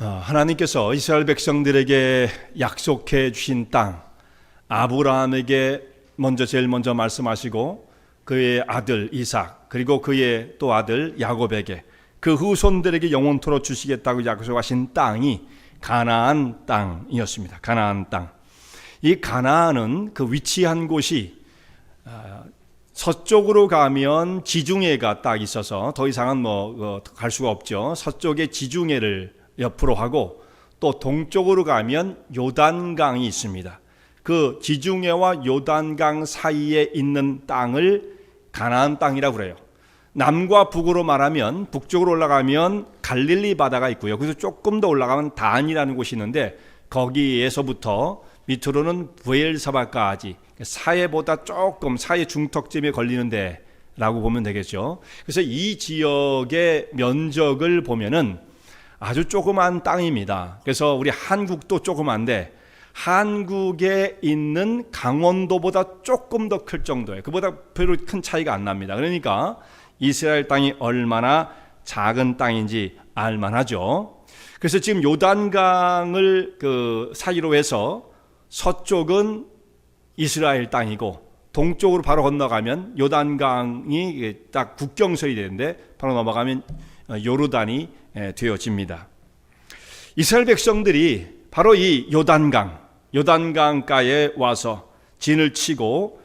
하나님께서 이스라엘 백성들에게 약속해 주신 땅, 아브라함에게 제일 먼저 말씀하시고 그의 아들 이삭, 그리고 그의 또 아들 야곱에게 그 후손들에게 영원토록 주시겠다고 약속하신 땅이 가나안 땅이었습니다. 가나안 땅. 이 가나안은 그 위치한 곳이 서쪽으로 가면 지중해가 딱 있어서 더 이상은 갈 수가 없죠. 서쪽에 지중해를 옆으로 하고 또 동쪽으로 가면 요단강이 있습니다. 그 지중해와 요단강 사이에 있는 땅을 가나안 땅이라고 그래요. 남과 북으로 말하면 북쪽으로 올라가면 갈릴리 바다가 있고요. 그래서 조금 더 올라가면 단이라는 곳이 있는데 거기에서부터 밑으로는 브엘사바까지 사해보다 조금 사해 중턱쯤에 걸리는데 라고 보면 되겠죠. 그래서 이 지역의 면적을 보면은 아주 조그만 땅입니다. 그래서 우리 한국도 조그만데 한국에 있는 강원도보다 조금 더 클 정도예요. 그보다 별로 큰 차이가 안 납니다. 그러니까 이스라엘 땅이 얼마나 작은 땅인지 알만하죠. 그래서 지금 요단강을 그 사이로 해서 서쪽은 이스라엘 땅이고 동쪽으로 바로 건너가면 요단강이 딱 국경선이 되는데 바로 넘어가면 요르단이 되어집니다. 이스라엘 백성들이 바로 이 요단강가에 와서 진을 치고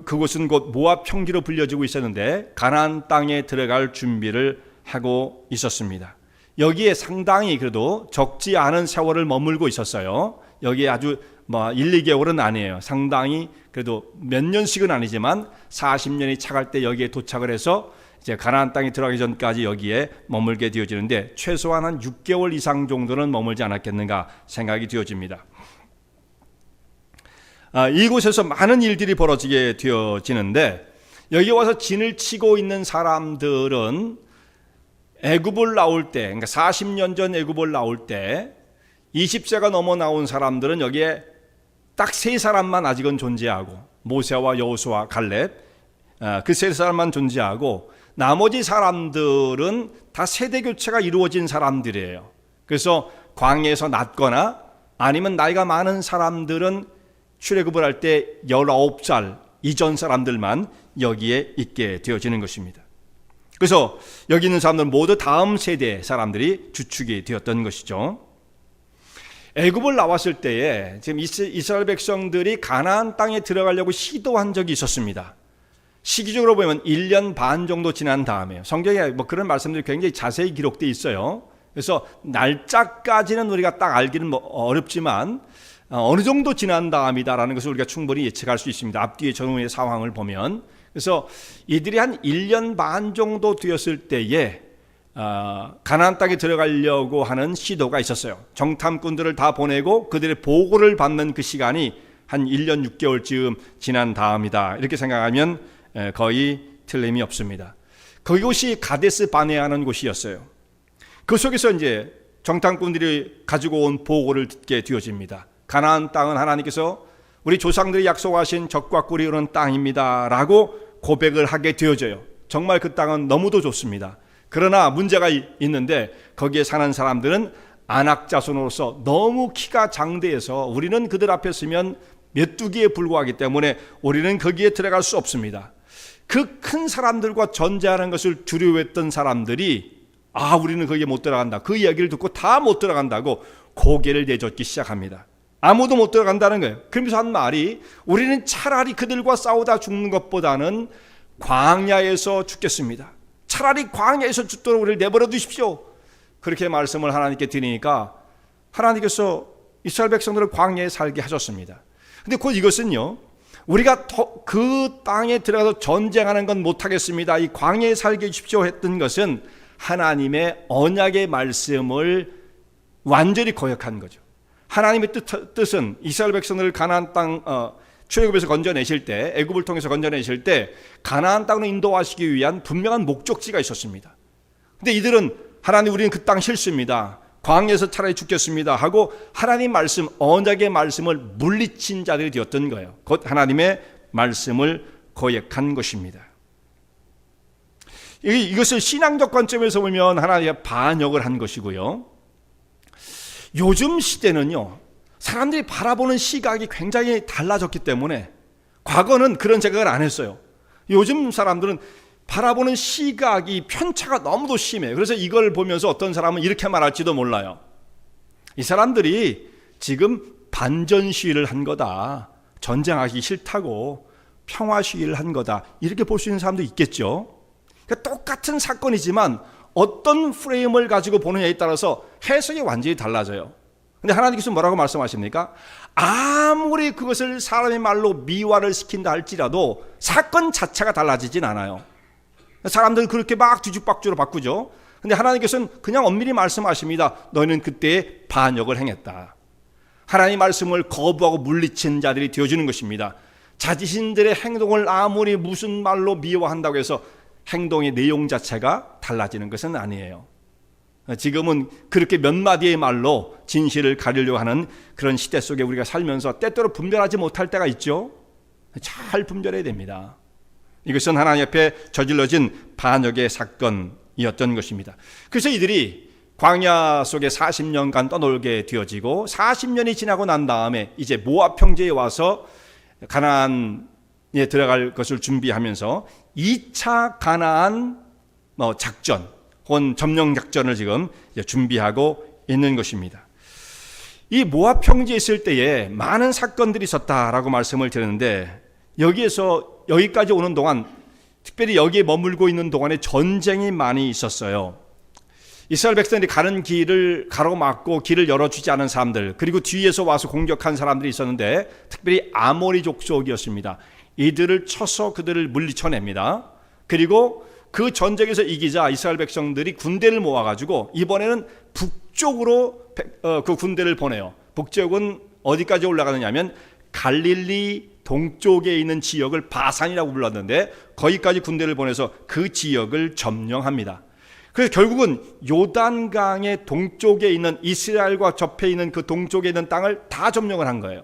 그곳은 곧 모압 평지로 불려지고 있었는데 가나안 땅에 들어갈 준비를 하고 있었습니다. 여기에 상당히 그래도 적지 않은 세월을 머물고 있었어요. 여기에 아주 1, 2개월은 아니에요. 상당히 그래도 몇 년씩은 아니지만 40년이 차갈 때 여기에 도착을 해서 이제 가나안 땅에 들어가기 전까지 여기에 머물게 되어지는데 최소한 한 6개월 이상 정도는 머물지 않았겠는가 생각이 되어집니다. 이곳에서 많은 일들이 벌어지게 되어지는데 여기 와서 진을 치고 있는 사람들은 애굽을 나올 때, 그러니까 40년 전 애굽을 나올 때 20세가 넘어 나온 사람들은 여기에 딱 세 사람만 아직은 존재하고 모세와 여호수아, 갈렙 그 세 사람만 존재하고 나머지 사람들은 다 세대 교체가 이루어진 사람들이에요. 그래서 광야에서 낳거나 아니면 나이가 많은 사람들은 출애굽을 할 때 19살 이전 사람들만 여기에 있게 되어지는 것입니다. 그래서 여기 있는 사람들은 모두 다음 세대 사람들이 주축이 되었던 것이죠. 애굽을 나왔을 때에 지금 이스라엘 백성들이 가나안 땅에 들어가려고 시도한 적이 있었습니다. 시기적으로 보면 1년 반 정도 지난 다음에 성경에 그런 말씀들이 굉장히 자세히 기록되어 있어요. 그래서 날짜까지는 우리가 딱 알기는 어렵지만 어느 정도 지난 다음이다라는 것을 우리가 충분히 예측할 수 있습니다. 앞뒤의 전후의 상황을 보면. 그래서 이들이 한 1년 반 정도 되었을 때에 가나안 땅에 들어가려고 하는 시도가 있었어요. 정탐꾼들을 다 보내고 그들의 보고를 받는 그 시간이 한 1년 6개월쯤 지난 다음이다. 이렇게 생각하면 거의 틀림이 없습니다. 그곳이 가데스 바네아라는 곳이었어요. 그 속에서 이제 정탐꾼들이 가지고 온 보고를 듣게 되어집니다. 가나안 땅은 하나님께서 우리 조상들이 약속하신 젖과 꿀이 흐르는 땅입니다 라고 고백을 하게 되어져요. 정말 그 땅은 너무도 좋습니다. 그러나 문제가 있는데 거기에 사는 사람들은 아낙 자손으로서 너무 키가 장대해서 우리는 그들 앞에 서면 메뚜기에 불과하기 때문에 우리는 거기에 들어갈 수 없습니다. 그 큰 사람들과 전쟁하는 것을 두려워했던 사람들이 우리는 거기에 못 들어간다. 그 이야기를 듣고 다 못 들어간다고 고개를 내젓기 시작합니다. 아무도 못 들어간다는 거예요. 그러면서 한 말이 우리는 차라리 그들과 싸우다 죽는 것보다는 광야에서 죽겠습니다. 차라리 광야에서 죽도록 우리를 내버려 두십시오. 그렇게 말씀을 하나님께 드리니까 하나님께서 이스라엘 백성들을 광야에 살게 하셨습니다. 근데 곧 이것은요, 우리가 그 땅에 들어가서 전쟁하는 건 못하겠습니다. 이 광야에 살게 해주십시오 했던 것은 하나님의 언약의 말씀을 완전히 거역한 거죠. 하나님의 뜻은 이스라엘 백성들을 가나안 땅 출애굽에서 건져내실 때, 애굽을 통해서 건져내실 때 가나안 땅으로 인도하시기 위한 분명한 목적지가 있었습니다. 근데 이들은 하나님 우리는 그 땅 싫습니다. 광야에서 차라리 죽겠습니다 하고 하나님 말씀, 언약의 말씀을 물리친 자들이 되었던 거예요. 곧 하나님의 말씀을 거역한 것입니다. 이것을 신앙적 관점에서 보면 하나님의 반역을 한 것이고요. 요즘 시대는요, 사람들이 바라보는 시각이 굉장히 달라졌기 때문에 과거는 그런 생각을 안 했어요. 요즘 사람들은 바라보는 시각이 편차가 너무도 심해요. 그래서 이걸 보면서 어떤 사람은 이렇게 말할지도 몰라요. 이 사람들이 지금 반전 시위를 한 거다. 전쟁하기 싫다고 평화 시위를 한 거다. 이렇게 볼 수 있는 사람도 있겠죠. 그러니까 똑같은 사건이지만 어떤 프레임을 가지고 보느냐에 따라서 해석이 완전히 달라져요. 근데 하나님께서 뭐라고 말씀하십니까? 아무리 그것을 사람의 말로 미화를 시킨다 할지라도 사건 자체가 달라지진 않아요. 사람들은 그렇게 막 뒤죽박죽으로 바꾸죠. 근데 하나님께서는 그냥 엄밀히 말씀하십니다. 너희는 그때에 반역을 행했다. 하나님의 말씀을 거부하고 물리친 자들이 되어주는 것입니다. 자신들의 행동을 아무리 무슨 말로 미화한다고 해서 행동의 내용 자체가 달라지는 것은 아니에요. 지금은 그렇게 몇 마디의 말로 진실을 가리려고 하는 그런 시대 속에 우리가 살면서 때때로 분별하지 못할 때가 있죠. 잘 분별해야 됩니다. 이것은 하나님 앞에 저질러진 반역의 사건이었던 것입니다. 그래서 이들이 광야 속에 40년간 떠놀게 되어지고 40년이 지나고 난 다음에 이제 모압 평지에 와서 가나안에 들어갈 것을 준비하면서 2차 가나안 작전 혹은 점령 작전을 지금 준비하고 있는 것입니다. 이 모압 평지에 있을 때에 많은 사건들이 있었다라고 말씀을 드렸는데 여기에서 여기까지 오는 동안 특별히 여기에 머물고 있는 동안에 전쟁이 많이 있었어요. 이스라엘 백성들이 가는 길을 가로막고 길을 열어주지 않은 사람들, 그리고 뒤에서 와서 공격한 사람들이 있었는데 특별히 아모리 족속이었습니다. 이들을 쳐서 그들을 물리쳐냅니다. 그리고 그 전쟁에서 이기자 이스라엘 백성들이 군대를 모아가지고 이번에는 북쪽으로 그 군대를 보내요. 북쪽은 어디까지 올라가느냐 하면 갈릴리 동쪽에 있는 지역을 바산이라고 불렀는데 거기까지 군대를 보내서 그 지역을 점령합니다. 그래서 결국은 요단강의 동쪽에 있는 이스라엘과 접해 있는 그 동쪽에 있는 땅을 다 점령을 한 거예요.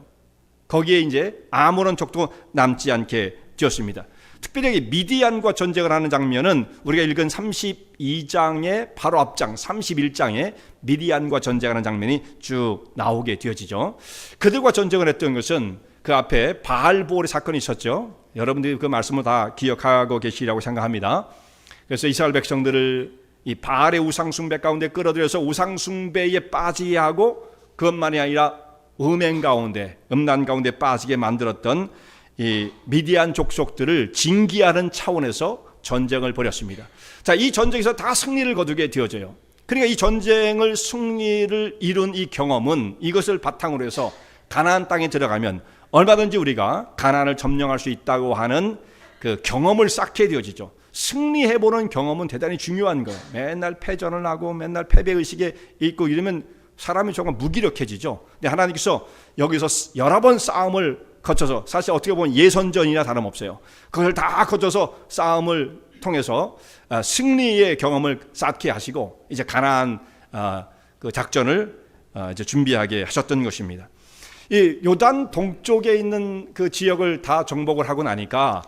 거기에 이제 아무런 적도 남지 않게 되었습니다. 특별히 미디안과 전쟁을 하는 장면은 우리가 읽은 32장의 바로 앞장 31장에 미디안과 전쟁하는 장면이 쭉 나오게 되어지죠. 그들과 전쟁을 했던 것은 그 앞에 바알보올의 사건이 있었죠. 여러분들이 그 말씀을 다 기억하고 계시리라고 생각합니다. 그래서 이스라엘 백성들을 이 바알의 우상숭배 가운데 끌어들여서 우상숭배에 빠지게 하고 그것만이 아니라 음행 가운데 음란 가운데 빠지게 만들었던 이 미디안 족속들을 징계하는 차원에서 전쟁을 벌였습니다. 자, 이 전쟁에서 다 승리를 거두게 되어져요. 그러니까 이 전쟁을 승리를 이룬 이 경험은 이것을 바탕으로 해서 가나안 땅에 들어가면 얼마든지 우리가 가나안을 점령할 수 있다고 하는 그 경험을 쌓게 되어지죠. 승리해보는 경험은 대단히 중요한 거예요. 맨날 패전을 하고 맨날 패배의식에 있고 이러면 사람이 조금 무기력해지죠. 근데 하나님께서 여기서 여러 번 싸움을 거쳐서 사실 어떻게 보면 예선전이나 다름없어요. 그걸 다 거쳐서 싸움을 통해서 승리의 경험을 쌓게 하시고 이제 가나안 그 작전을 이제 준비하게 하셨던 것입니다. 이 요단 동쪽에 있는 그 지역을 다 정복을 하고 나니까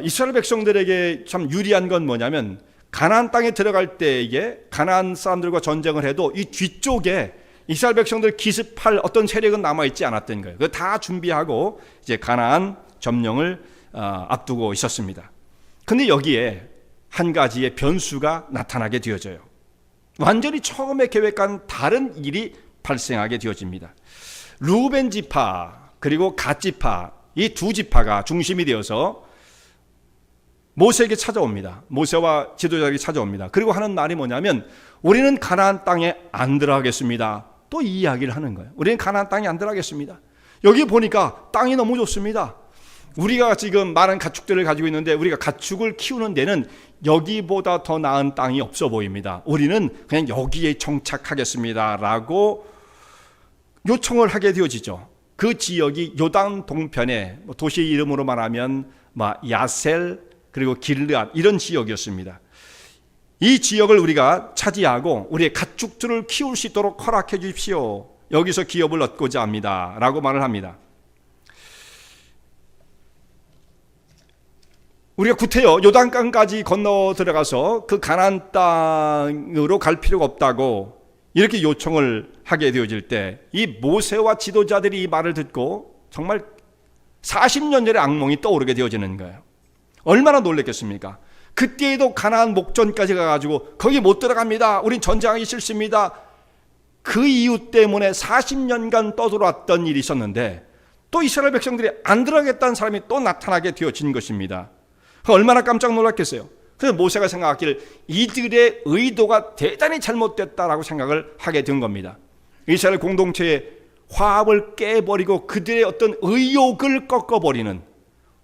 이스라엘 백성들에게 참 유리한 건 뭐냐면 가나안 땅에 들어갈 때에 가나안 사람들과 전쟁을 해도 이 뒤쪽에 이스라엘 백성들 기습할 어떤 세력은 남아있지 않았던 거예요. 그거 다 준비하고 이제 가나안 점령을 앞두고 있었습니다. 근데 여기에 한 가지의 변수가 나타나게 되어져요. 완전히 처음에 계획한 다른 일이 발생하게 되어집니다. 루벤 지파 그리고 갓 지파 이 두 지파가 중심이 되어서 모세에게 찾아옵니다. 모세와 지도자에게 찾아옵니다. 그리고 하는 말이 뭐냐면 우리는 가나안 땅에 안 들어가겠습니다. 또 이 이야기를 하는 거예요. 우리는 가나안 땅에 안 들어가겠습니다. 여기 보니까 땅이 너무 좋습니다. 우리가 지금 많은 가축들을 가지고 있는데 우리가 가축을 키우는 데는 여기보다 더 나은 땅이 없어 보입니다. 우리는 그냥 여기에 정착하겠습니다 라고 요청을 하게 되어지죠. 그 지역이 요단 동편에 도시 이름으로 말하면 야셀 그리고 길르앗 이런 지역이었습니다. 이 지역을 우리가 차지하고 우리의 가축들을 키울 수 있도록 허락해 주십시오. 여기서 기업을 얻고자 합니다 라고 말을 합니다. 우리가 구태여 요단강까지 건너 들어가서 그 가나안 땅으로 갈 필요가 없다고 이렇게 요청을 하게 되어질 때 이 모세와 지도자들이 이 말을 듣고 정말 40년 전의 악몽이 떠오르게 되어지는 거예요. 얼마나 놀랬겠습니까? 그때에도 가나안 목전까지 가가지고 거기 못 들어갑니다. 우린 전쟁하기 싫습니다. 그 이유 때문에 40년간 떠들어왔던 일이 있었는데 또 이스라엘 백성들이 안 들어가겠다는 사람이 또 나타나게 되어진 것입니다. 얼마나 깜짝 놀랐겠어요. 그래서 모세가 생각하기를 이들의 의도가 대단히 잘못됐다라고 생각을 하게 된 겁니다. 이스라엘 공동체의 화합을 깨버리고 그들의 어떤 의욕을 꺾어버리는,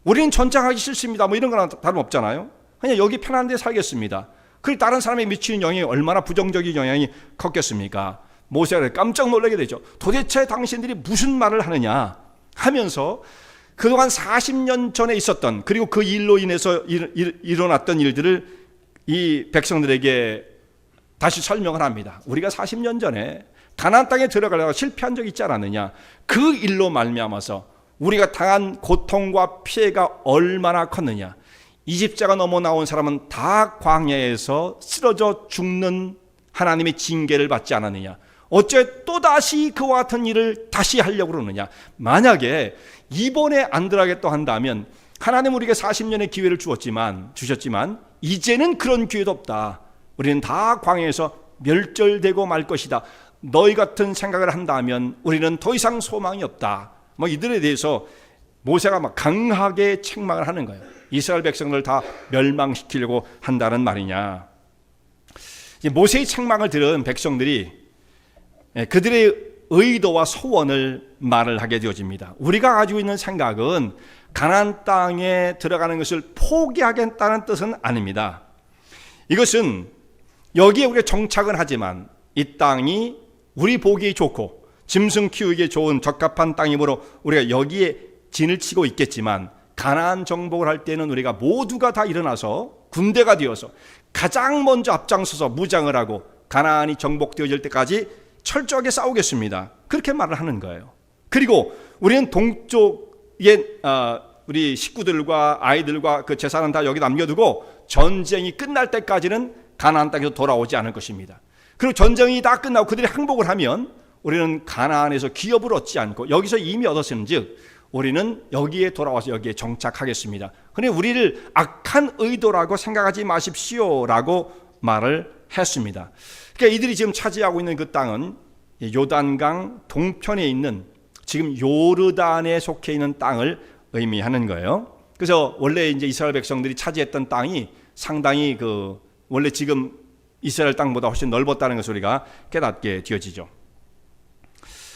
우리는 전쟁하기 싫습니다 뭐 이런 거랑 다름없잖아요. 그냥 여기 편한 데 살겠습니다. 그 다른 사람에 미치는 영향이 얼마나 부정적인 영향이 컸겠습니까? 모세가 깜짝 놀라게 되죠. 도대체 당신들이 무슨 말을 하느냐 하면서 그동안 40년 전에 있었던, 그리고 그 일로 인해서 일어났던 일들을 이 백성들에게 다시 설명을 합니다. 우리가 40년 전에 가나안 땅에 들어가려고 실패한 적이 있지 않았느냐. 그 일로 말미암아서 우리가 당한 고통과 피해가 얼마나 컸느냐. 이집자가 넘어 나온 사람은 다 광야에서 쓰러져 죽는 하나님의 징계를 받지 않았느냐. 어째 또다시 그와 같은 일을 다시 하려고 그러느냐. 만약에 이번에 안 들어가겠다 한다면 하나님 우리에게 40년의 기회를 주셨지만 이제는 그런 기회도 없다. 우리는 다 광야에서 멸절되고 말 것이다. 너희 같은 생각을 한다면 우리는 더 이상 소망이 없다. 뭐 이들에 대해서 모세가 막 강하게 책망을 하는 거예요. 이스라엘 백성들 다 멸망시키려고 한다는 말이냐. 모세의 책망을 들은 백성들이 그들의 의도와 소원을 말을 하게 되어집니다. 우리가 가지고 있는 생각은 가나안 땅에 들어가는 것을 포기하겠다는 뜻은 아닙니다. 이것은 여기에 우리가 정착은 하지만 이 땅이 우리 보기 좋고 짐승 키우기에 좋은 적합한 땅이므로 우리가 여기에 진을 치고 있겠지만, 가나안 정복을 할 때는 우리가 모두가 다 일어나서 군대가 되어서 가장 먼저 앞장서서 무장을 하고 가나안이 정복되어질 때까지 철저하게 싸우겠습니다. 그렇게 말을 하는 거예요. 그리고 우리는 동쪽에 우리 식구들과 아이들과 그 재산은 다 여기 남겨두고 전쟁이 끝날 때까지는 가나안 땅에서 돌아오지 않을 것입니다. 그리고 전쟁이 다 끝나고 그들이 항복을 하면 우리는 가나안에서 기업을 얻지 않고 여기서 이미 얻었은즉 우리는 여기에 돌아와서 여기에 정착하겠습니다. 그런데 우리를 악한 의도라고 생각하지 마십시오라고 말을 했습니다. 그러니까 이들이 지금 차지하고 있는 그 땅은 요단강 동편에 있는 지금 요르단에 속해 있는 땅을 의미하는 거예요. 그래서 원래 이제 이스라엘 백성들이 차지했던 땅이 상당히 원래 지금 이스라엘 땅보다 훨씬 넓었다는 것을 우리가 깨닫게 되어지죠.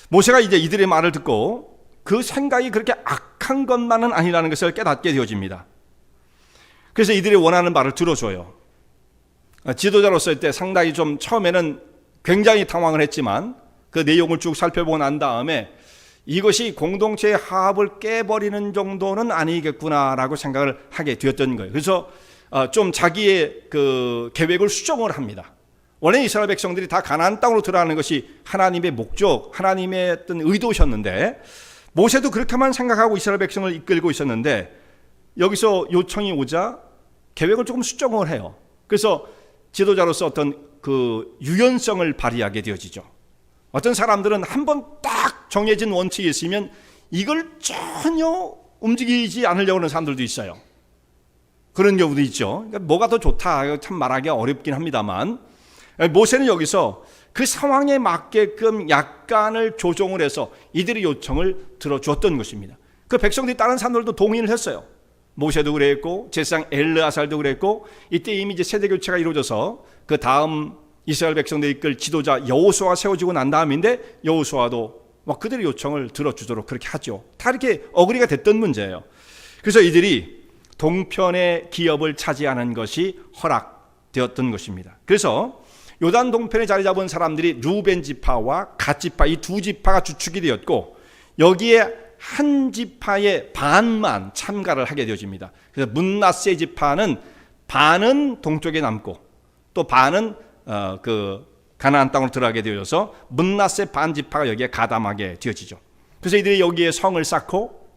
모세가 이제 이들의 말을 듣고 그 생각이 그렇게 악한 것만은 아니라는 것을 깨닫게 되어집니다. 그래서 이들이 원하는 말을 들어줘요. 지도자로서 때 상당히 좀 처음에는 굉장히 당황을 했지만 그 내용을 쭉 살펴보고 난 다음에 이것이 공동체의 화합을 깨버리는 정도는 아니겠구나라고 생각을 하게 되었던 거예요. 그래서 좀 자기의 그 계획을 수정을 합니다. 원래 이스라엘 백성들이 다 가나안 땅으로 들어가는 것이 하나님의 목적, 하나님의 어떤 의도셨는데 모세도 그렇게만 생각하고 이스라엘 백성을 이끌고 있었는데 여기서 요청이 오자 계획을 조금 수정을 해요. 그래서 지도자로서 어떤 그 유연성을 발휘하게 되어지죠. 어떤 사람들은 한번 딱 정해진 원칙이 있으면 이걸 전혀 움직이지 않으려고 하는 사람들도 있어요. 그런 경우도 있죠. 그러니까 뭐가 더 좋다 참 말하기가 어렵긴 합니다만 모세는 여기서 그 상황에 맞게끔 약간을 조정을 해서 이들의 요청을 들어주었던 것입니다. 그 백성들이 다른 사람들도 동의를 했어요. 모세도 그랬고 제사장 엘르아살도 그랬고 이때 이미 이제 세대 교체가 이루어져서 그 다음 이스라엘 백성들이 이끌 지도자 여호수아가 세워지고 난 다음인데 여호수아도 막 그들의 요청을 들어주도록 그렇게 하죠. 다 이렇게 어그리가 됐던 문제예요. 그래서 이들이 동편의 기업을 차지하는 것이 허락되었던 것입니다. 그래서 요단 동편에 자리 잡은 사람들이 루벤 지파와 갓 지파 이 두 지파가 주축이 되었고 여기에 한 지파의 반만 참가를 하게 되어집니다. 그래서 므낫세 지파는 반은 동쪽에 남고 또 반은 그 가나안 땅으로 들어가게 되어서 므낫세 반 지파가 여기에 가담하게 되어지죠. 그래서 이들이 여기에 성을 쌓고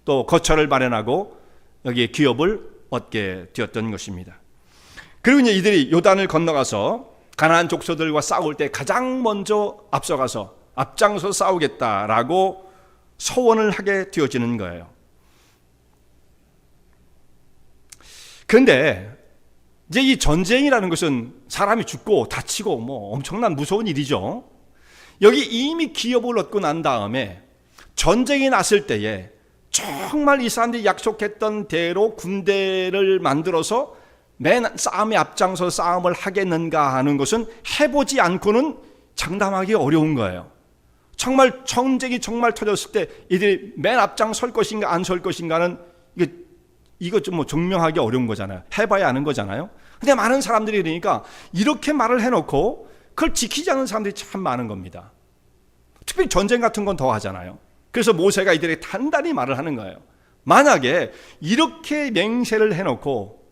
또 거처를 마련하고 여기에 기업을 얻게 되었던 것입니다. 그리고 이제 이들이 요단을 건너가서 가나안 족속들과 싸울 때 가장 먼저 앞장서 싸우겠다라고 서원을 하게 되어지는 거예요. 그런데 이제 이 전쟁이라는 것은 사람이 죽고 다치고 뭐 엄청난 무서운 일이죠. 여기 이미 기업을 얻고 난 다음에 전쟁이 났을 때에 정말 이 사람들이 약속했던 대로 군대를 만들어서 맨 싸움에 앞장서 싸움을 하겠는가 하는 것은 해보지 않고는 장담하기 어려운 거예요. 정말 전쟁이 정말 터졌을 때 이들이 맨 앞장 설 것인가 안 설 것인가는 이거 좀 뭐 증명하기 어려운 거잖아요. 해봐야 아는 거잖아요. 근데 많은 사람들이 그러니까 이렇게 말을 해놓고 그걸 지키지 않는 사람들이 참 많은 겁니다. 특히 전쟁 같은 건 더 하잖아요. 그래서 모세가 이들에게 단단히 말을 하는 거예요. 만약에 이렇게 맹세를 해놓고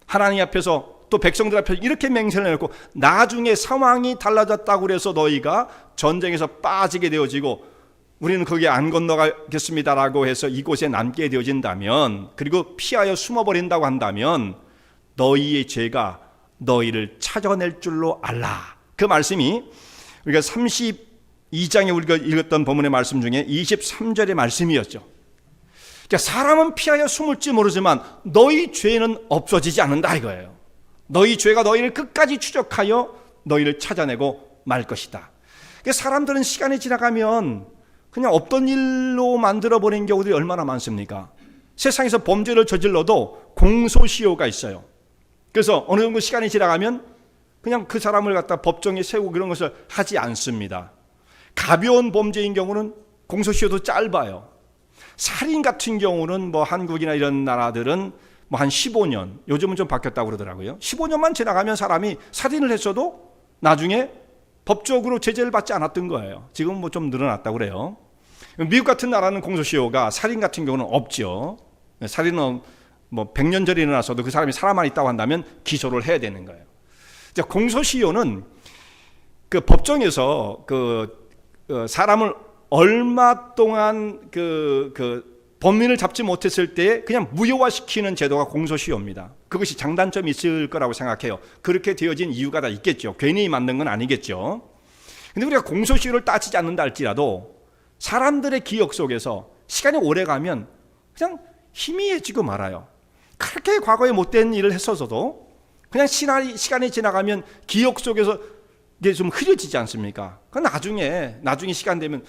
하나님 앞에서 또 백성들 앞에서 이렇게 맹세를 해놓고 나중에 상황이 달라졌다고 그래서 너희가 전쟁에서 빠지게 되어지고 우리는 거기에 안 건너가겠습니다라고 해서 이곳에 남게 되어진다면, 그리고 피하여 숨어버린다고 한다면 너희의 죄가 너희를 찾아낼 줄로 알라. 그 말씀이 우리가 32장에 우리가 읽었던 본문의 말씀 중에 23절의 말씀이었죠. 그러니까 사람은 피하여 숨을지 모르지만 너희 죄는 없어지지 않는다 이거예요. 너희 죄가 너희를 끝까지 추적하여 너희를 찾아내고 말 것이다. 그러니까 사람들은 시간이 지나가면 그냥 없던 일로 만들어버린 경우들이 얼마나 많습니까? 세상에서 범죄를 저질러도 공소시효가 있어요. 그래서 어느 정도 시간이 지나가면 그냥 그 사람을 갖다 법정에 세우고 그런 것을 하지 않습니다. 가벼운 범죄인 경우는 공소시효도 짧아요. 살인 같은 경우는 뭐 한국이나 이런 나라들은 뭐 한 15년, 요즘은 좀 바뀌었다고 그러더라고요. 15년만 지나가면 사람이 살인을 했어도 나중에 법적으로 제재를 받지 않았던 거예요. 지금 뭐 좀 늘어났다고 그래요. 미국 같은 나라는 공소시효가 살인 같은 경우는 없죠. 살인은 뭐 100년 전에 일어났어도 그 사람이 살아만 있다고 한다면 기소를 해야 되는 거예요. 공소시효는 그 법정에서 그 사람을 얼마 동안 범인을 잡지 못했을 때 그냥 무효화시키는 제도가 공소시효입니다. 그것이 장단점이 있을 거라고 생각해요. 그렇게 되어진 이유가 다 있겠죠. 괜히 만든 건 아니겠죠. 근데 우리가 공소시효를 따지지 않는다 할지라도 사람들의 기억 속에서 시간이 오래 가면 그냥 희미해지고 말아요. 그렇게 과거에 못된 일을 했어서도 그냥 시간이 지나가면 기억 속에서 이게 좀 흐려지지 않습니까? 그 나중에 시간 되면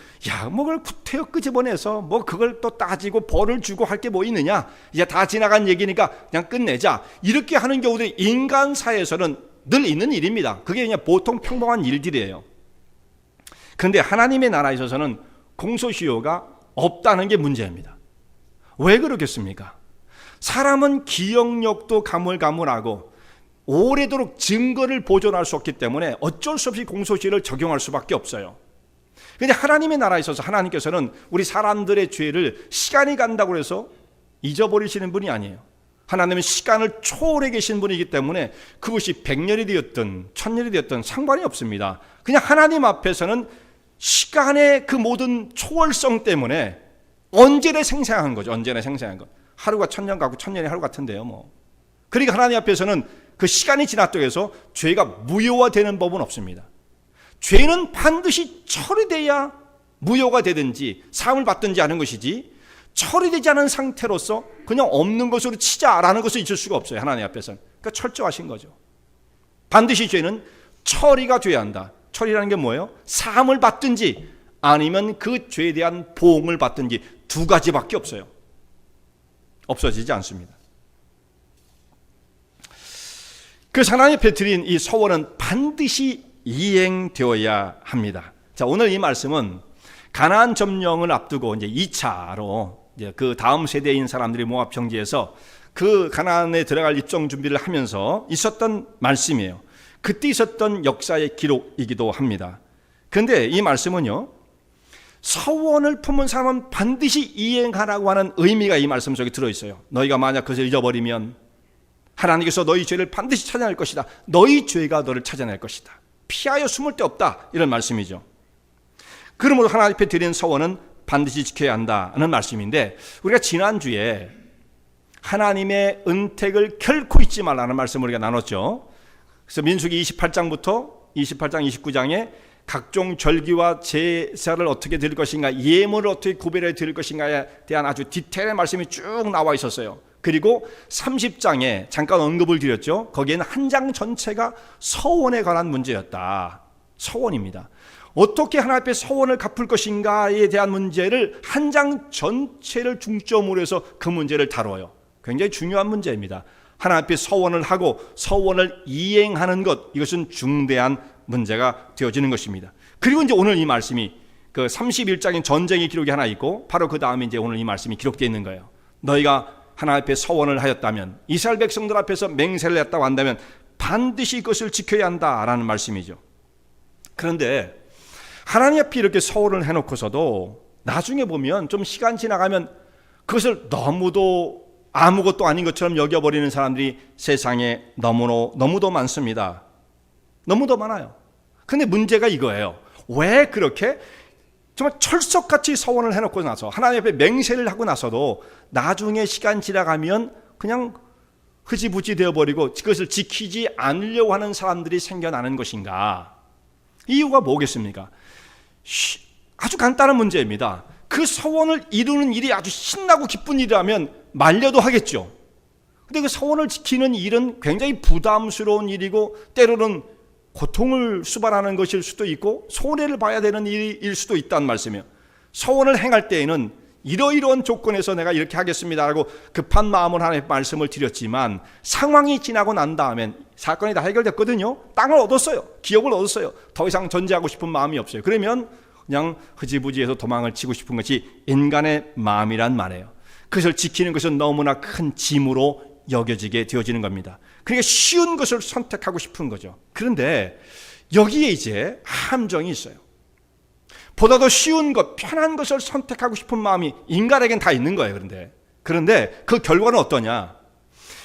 뭐 그걸 구태여 끄집어내서 뭐 그걸 또 따지고 벌을 주고 할 게 뭐 있느냐, 이제 다 지나간 얘기니까 그냥 끝내자, 이렇게 하는 경우들이 인간사에서는 늘 있는 일입니다. 그게 그냥 보통 평범한 일들이에요. 그런데 하나님의 나라에 있어서는 공소시효가 없다는 게 문제입니다. 왜 그러겠습니까? 사람은 기억력도 가물가물하고 오래도록 증거를 보존할 수 없기 때문에 어쩔 수 없이 공소시효를 적용할 수밖에 없어요. 그런데 하나님의 나라에 있어서 하나님께서는 우리 사람들의 죄를 시간이 간다고 해서 잊어버리시는 분이 아니에요. 하나님은 시간을 초월해 계신 분이기 때문에 그것이 100년이 되었든 1000년이 되었든 상관이 없습니다. 그냥 하나님 앞에서는 시간의 그 모든 초월성 때문에 언제나 생생한 거죠. 언제나 생생한 것. 하루가 1000년 가고 1000년이 하루 같은데요. 뭐. 그러니까 하나님 앞에서는 그 시간이 지났다고 해서 죄가 무효화되는 법은 없습니다. 죄는 반드시 처리돼야 무효가 되든지 사함을 받든지 하는 것이지, 처리되지 않은 상태로서 그냥 없는 것으로 치자라는 것을 있을 수가 없어요. 하나님 앞에서는. 그러니까 철저하신 거죠. 반드시 죄는 처리가 돼야 한다. 처리라는 게 뭐예요? 사함을 받든지 아니면 그 죄에 대한 보응을 받든지 두 가지밖에 없어요. 없어지지 않습니다. 그래서 하나님이 베드린 이 서원은 반드시 이행되어야 합니다. 자, 오늘 이 말씀은 가나안 점령을 앞두고 이제 2차로 이제 그 다음 세대인 사람들이 모압 평지에서 그 가나안에 들어갈 입성 준비를 하면서 있었던 말씀이에요. 그때 있었던 역사의 기록이기도 합니다. 그런데 이 말씀은요, 서원을 품은 사람은 반드시 이행하라고 하는 의미가 이 말씀 속에 들어있어요. 너희가 만약 그것을 잊어버리면 하나님께서 너희 죄를 반드시 찾아낼 것이다. 너희 죄가 너를 찾아낼 것이다. 피하여 숨을 데 없다. 이런 말씀이죠. 그러므로 하나님 앞에 드린 서원은 반드시 지켜야 한다는 말씀인데, 우리가 지난주에 하나님의 은택을 결코 잊지 말라는 말씀을 우리가 나눴죠. 그래서 민수기 28장 29장에 각종 절기와 제사를 어떻게 드릴 것인가, 예물을 어떻게 구별해 드릴 것인가에 대한 아주 디테일한 말씀이 쭉 나와 있었어요. 그리고 30장에 잠깐 언급을 드렸죠. 거기에는 한 장 전체가 서원에 관한 문제였다. 서원입니다. 어떻게 하나님 앞에 서원을 갚을 것인가에 대한 문제를 한 장 전체를 중점으로 해서 그 문제를 다뤄요. 굉장히 중요한 문제입니다. 하나님 앞에 서원을 하고 서원을 이행하는 것, 이것은 중대한 문제가 되어지는 것입니다. 그리고 이제 오늘 이 말씀이 그 31장인 전쟁의 기록이 하나 있고 바로 그 다음에 이제 오늘 이 말씀이 기록되어 있는 거예요. 너희가 하나님 앞에 서원을 하였다면, 이스라엘 백성들 앞에서 맹세를 했다고 한다면 반드시 그것을 지켜야 한다라는 말씀이죠. 그런데 하나님 앞에 이렇게 서원을 해놓고서도 나중에 보면 좀 시간 지나가면 그것을 너무도 아무것도 아닌 것처럼 여겨버리는 사람들이 세상에 너무도 많습니다. 너무도 많아요. 근데 문제가 이거예요. 왜 그렇게 정말 철석같이 서원을 해놓고 나서 하나님 앞에 맹세를 하고 나서도 나중에 시간 지나가면 그냥 흐지부지 되어버리고 그것을 지키지 않으려고 하는 사람들이 생겨나는 것인가? 이유가 뭐겠습니까? 아주 간단한 문제입니다. 그 서원을 이루는 일이 아주 신나고 기쁜 일이라면 말려도 하겠죠. 근데 그 서원을 지키는 일은 굉장히 부담스러운 일이고 때로는 고통을 수반하는 것일 수도 있고 손해를 봐야 되는 일일 수도 있다는 말씀이에요. 서원을 행할 때에는 이러이러한 조건에서 내가 이렇게 하겠습니다라고 급한 마음으로 하나님의 말씀을 드렸지만 상황이 지나고 난 다음엔 사건이 다 해결됐거든요. 땅을 얻었어요. 기업을 얻었어요. 더 이상 전제하고 싶은 마음이 없어요. 그러면 그냥 흐지부지해서 도망을 치고 싶은 것이 인간의 마음이란 말이에요. 그것을 지키는 것은 너무나 큰 짐으로 여겨지게 되어지는 겁니다. 그러니까 쉬운 것을 선택하고 싶은 거죠. 그런데 여기에 이제 함정이 있어요. 보다 더 쉬운 것, 편한 것을 선택하고 싶은 마음이 인간에겐 다 있는 거예요. 그런데 그 결과는 어떠냐?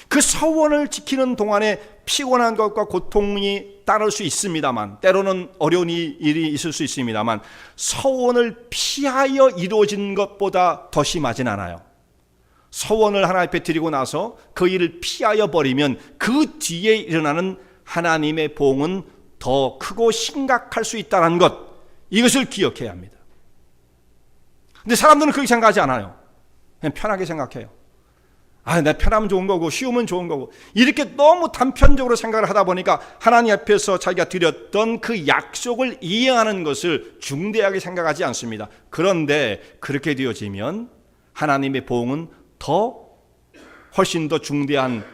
그 서원을 지키는 동안에 피곤한 것과 고통이 따를 수 있습니다만, 때로는 어려운 일이 있을 수 있습니다만, 서원을 피하여 이루어진 것보다 더 심하진 않아요. 서원을 하나님 앞에 드리고 나서 그 일을 피하여 버리면 그 뒤에 일어나는 하나님의 보응은 더 크고 심각할 수 있다는 것, 이것을 기억해야 합니다. 근데 사람들은 그렇게 생각하지 않아요. 그냥 편하게 생각해요. 내 편하면 좋은 거고 쉬우면 좋은 거고 이렇게 너무 단편적으로 생각을 하다 보니까 하나님 앞에서 자기가 드렸던 그 약속을 이행하는 것을 중대하게 생각하지 않습니다. 그런데 그렇게 되어지면 하나님의 보응은 훨씬 더 중대한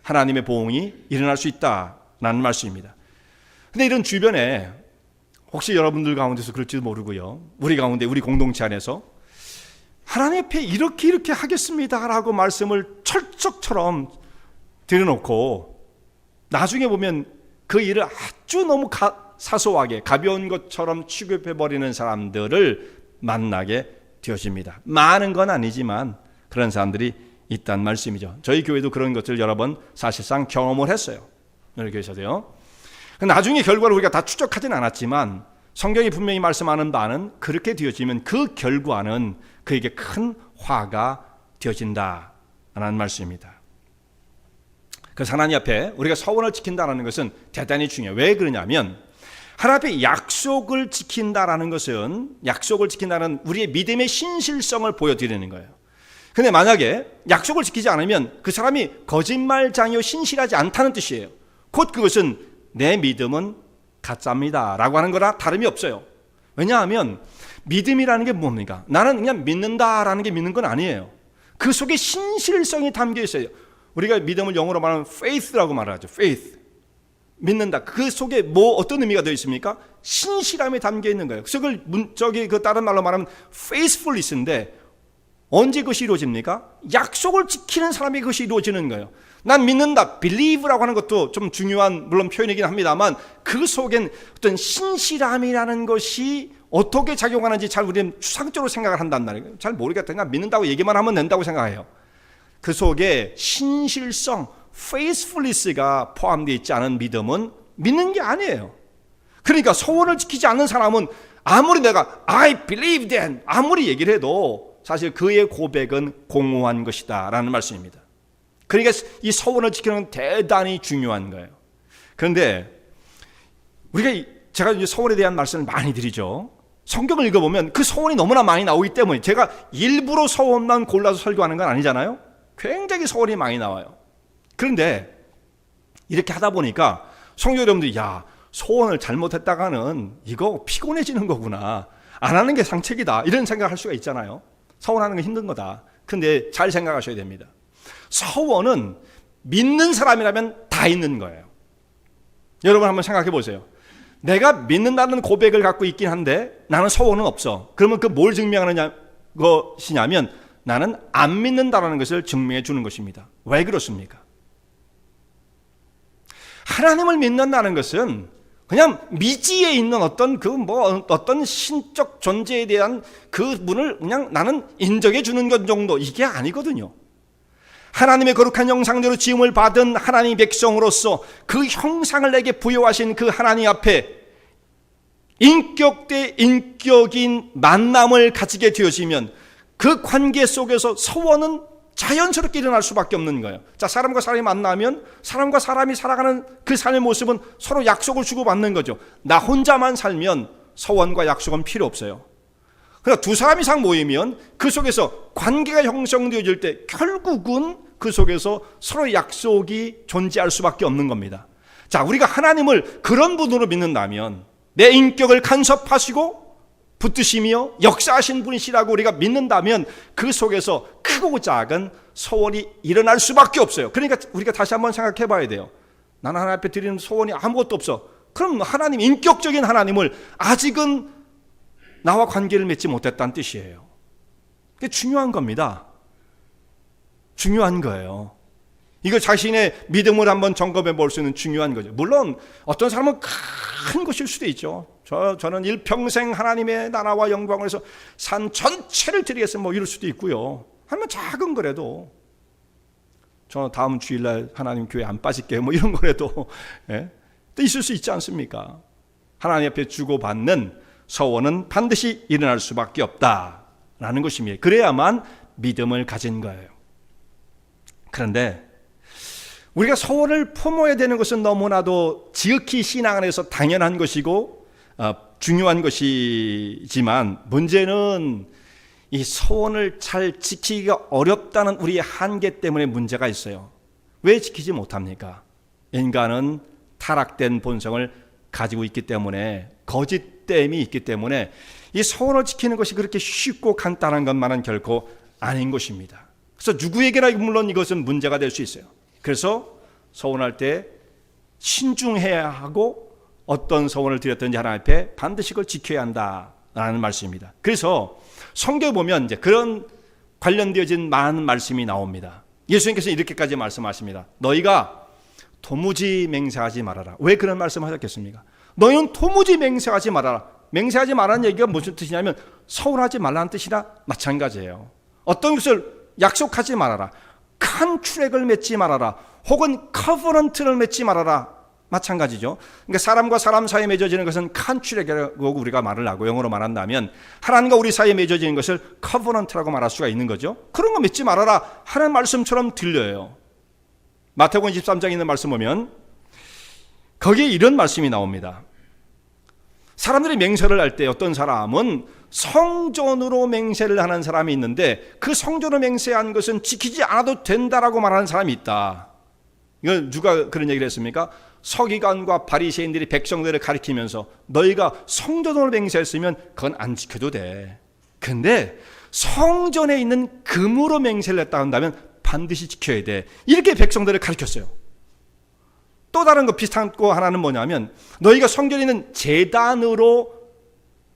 하나님의 보응이 일어날 수 있다라는 말씀입니다. 근데 이런 주변에 혹시 여러분들 가운데서 그럴지도 모르고요, 우리 가운데 우리 공동체 안에서 하나님 앞에 이렇게 하겠습니다라고 말씀을 철석처럼 드려놓고 나중에 보면 그 일을 아주 너무 사소하게 가벼운 것처럼 취급해버리는 사람들을 만나게 되어집니다. 많은 건 아니지만 그런 사람들이 있다는 말씀이죠. 저희 교회도 그런 것을 여러 번 사실상 경험을 했어요. 우리 교회에서도요. 나중에 결과를 우리가 다 추적하진 않았지만 성경이 분명히 말씀하는 바는 그렇게 되어지면 그 결과는 그에게 큰 화가 되어진다라는 말씀입니다. 그래서 하나님 앞에 우리가 서원을 지킨다는 것은 대단히 중요해요. 왜 그러냐면 하나님 앞에 약속을 지킨다는 것은 약속을 지킨다는 우리의 믿음의 신실성을 보여드리는 거예요. 근데 만약에 약속을 지키지 않으면 그 사람이 거짓말장이요 신실하지 않다는 뜻이에요. 곧 그것은 내 믿음은 가짜입니다 라고 하는 거랑 다름이 없어요. 왜냐하면 믿음이라는 게 뭡니까? 나는 그냥 믿는다라는 게 믿는 건 아니에요. 그 속에 신실성이 담겨 있어요. 우리가 믿음을 영어로 말하면 faith라고 말하죠. faith. 믿는다. 그 속에 어떤 의미가 되어 있습니까? 신실함이 담겨 있는 거예요. 그래서 그 다른 말로 말하면 faithfulness인데 언제 그것이 이루어집니까? 약속을 지키는 사람이 그것이 이루어지는 거예요. 난 믿는다, believe라고 하는 것도 좀 중요한 물론 표현이긴 합니다만 그 속엔 어떤 신실함이라는 것이 어떻게 작용하는지 잘 우리는 추상적으로 생각을 한단 말이에요. 잘 모르겠다. 그냥 믿는다고 얘기만 하면 된다고 생각해요. 그 속에 신실성, faithfulness가 포함되어 있지 않은 믿음은 믿는 게 아니에요. 그러니까 서원을 지키지 않는 사람은 아무리 내가 I believe then 아무리 얘기를 해도 사실 그의 고백은 공허한 것이다 라는 말씀입니다. 그러니까 이 서원을 지키는 건 대단히 중요한 거예요. 그런데 제가 이제 소원에 대한 말씀을 많이 드리죠. 성경을 읽어보면 그 소원이 너무나 많이 나오기 때문에 제가 일부러 소원만 골라서 설교하는 건 아니잖아요. 굉장히 소원이 많이 나와요. 그런데 이렇게 하다 보니까 성도 여러분들이 소원을 잘못했다가는 이거 피곤해지는 거구나, 안 하는 게 상책이다, 이런 생각을 할 수가 있잖아요. 소원하는 게 힘든 거다. 근데 잘 생각하셔야 됩니다. 소원은 믿는 사람이라면 다 있는 거예요. 여러분 한번 생각해 보세요. 내가 믿는다는 고백을 갖고 있긴 한데 나는 소원은 없어. 그러면 그 뭘 증명하는 것이냐면 나는 안 믿는다라는 것을 증명해 주는 것입니다. 왜 그렇습니까? 하나님을 믿는다는 것은 그냥 미지에 있는 어떤 신적 존재에 대한 그 분을 그냥 나는 인정해 주는 것 정도, 이게 아니거든요. 하나님의 거룩한 형상대로 지음을 받은 하나님의 백성으로서 그 형상을 내게 부여하신 그 하나님 앞에 인격 대 인격인 만남을 가지게 되어지면 그 관계 속에서 소원은 자연스럽게 일어날 수밖에 없는 거예요. 자, 사람과 사람이 만나면 사람과 사람이 살아가는 그 삶의 모습은 서로 약속을 주고받는 거죠. 나 혼자만 살면 소원과 약속은 필요 없어요. 그러나 두 사람 이상 모이면 그 속에서 관계가 형성되어질 때 결국은 그 속에서 서로 약속이 존재할 수밖에 없는 겁니다. 자, 우리가 하나님을 그런 분으로 믿는다면 내 인격을 간섭하시고 붙드시며 역사하신 분이시라고 우리가 믿는다면 그 속에서 크고 작은 소원이 일어날 수밖에 없어요. 그러니까 우리가 다시 한번 생각해 봐야 돼요. 나는 하나님 앞에 드리는 소원이 아무것도 없어. 그럼 하나님, 인격적인 하나님을 아직은 나와 관계를 맺지 못했다는 뜻이에요. 그게 중요한 겁니다. 중요한 거예요. 이거 자신의 믿음을 한번 점검해 볼 수 있는 중요한 거죠. 물론 어떤 사람은 큰 것일 수도 있죠. 저는 일평생 하나님의 나라와 영광을 위해서 산 전체를 드리겠습니다, 이럴 수도 있고요. 하면 작은 거라도 저 다음 주일날 하나님 교회 안 빠질게요, 이런 거라도 또 있을 수 있지 않습니까? 하나님 앞에 주고받는 소원은 반드시 일어날 수밖에 없다라는 것입니다. 그래야만 믿음을 가진 거예요. 그런데 우리가 소원을 품어야 되는 것은 너무나도 지극히 신앙 안에서 당연한 것이고 중요한 것이지만, 문제는 이 소원을 잘 지키기가 어렵다는 우리의 한계 때문에 문제가 있어요. 왜 지키지 못합니까? 인간은 타락된 본성을 가지고 있기 때문에, 거짓됨이 있기 때문에 이 소원을 지키는 것이 그렇게 쉽고 간단한 것만은 결코 아닌 것입니다. 그래서 누구에게나 물론 이것은 문제가 될 수 있어요. 그래서 소원할 때 신중해야 하고 어떤 소원을 드렸든지 하나님 앞에 반드시 그걸 지켜야 한다라는 말씀입니다. 그래서 성경에 보면 이제 그런 관련되어진 많은 말씀이 나옵니다. 예수님께서 이렇게까지 말씀하십니다. 너희가 도무지 맹세하지 말아라. 왜 그런 말씀을 하셨겠습니까? 너희는 도무지 맹세하지 말아라. 맹세하지 말라는 얘기가 무슨 뜻이냐면 서운하지 말라는 뜻이나 마찬가지예요. 어떤 것을 약속하지 말아라. 컨트랙을 맺지 말아라. 혹은 커버넌트를 맺지 말아라. 마찬가지죠. 그러니까 사람과 사람 사이에 맺어지는 것은 컨트랙이라고 우리가 말을 하고, 영어로 말한다면 하나님과 우리 사이에 맺어지는 것을 커버넌트라고 말할 수가 있는 거죠. 그런 거 맺지 말아라 하는 말씀처럼 들려요. 마태복음 23장에 있는 말씀 보면 거기에 이런 말씀이 나옵니다. 사람들이 맹세를 할 때 어떤 사람은 성전으로 맹세를 하는 사람이 있는데 그 성전으로 맹세한 것은 지키지 않아도 된다라고 말하는 사람이 있다. 이건 누가 그런 얘기를 했습니까? 서기관과 바리새인들이 백성들을 가리키면서 너희가 성전으로 맹세했으면 그건 안 지켜도 돼. 근데 성전에 있는 금으로 맹세를 했다 한다면 반드시 지켜야 돼. 이렇게 백성들을 가르쳤어요. 또 다른 거 비슷한 거 하나는 뭐냐면 너희가 성전에 있는 제단으로